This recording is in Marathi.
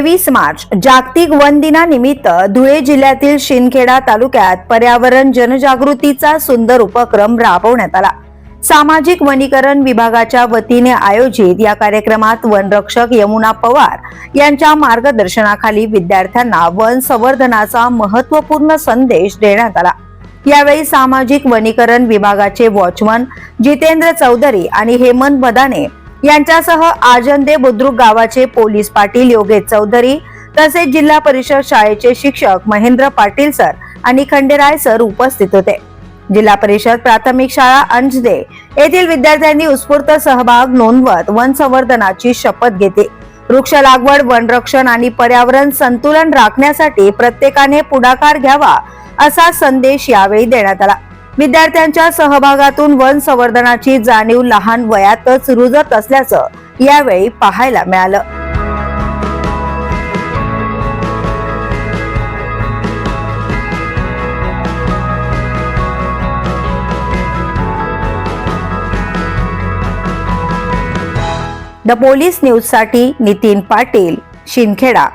23 मार्च जागतिक वन दिनानिमित्त धुळे जिल्ह्यातील शिंदखेडा तालुक्यात पर्यावरण जनजागृतीचा सुंदर उपक्रम राबवण्यात आला। सामाजिक वनीकरण विभागाच्या वतीने आयोजित या कार्यक्रमात वनरक्षक यमुना पवार यांच्या मार्गदर्शनाखाली विद्यार्थ्यांना वन संवर्धनाचा महत्त्वपूर्ण संदेश देण्यात आला। यावेळी सामाजिक वनीकरण विभागाचे वॉचमन जितेंद्र चौधरी आणि हेमंत बदाने यांच्यासह आजंदे बुद्रुक गावाचे पोलीस पाटील योगेश चौधरी तसेच जिल्हा परिषद शाळेचे शिक्षक महेंद्र पाटील सर आणि खंडेराय सर उपस्थित होते। जिल्हा परिषद प्राथमिक शाळा अंजदे येथील विद्यार्थ्यांनी उत्स्फूर्त सहभाग नोंदवत वन संवर्धनाची शपथ घेतली। वृक्ष लागवड, वनरक्षण आणि पर्यावरण संतुलन राखण्यासाठी प्रत्येकाने पुढाकार घ्यावा असा संदेश यावेळी देण्यात आला। विद्यार्थ्यांच्या सहभागातून वन संवर्धनाची जाणीव लहान वयातच रुजत असल्याचं यावेळी पाहायला मिळालं। द पोलीस न्यूज साठी नितीन पाटील, शिंदखेडा।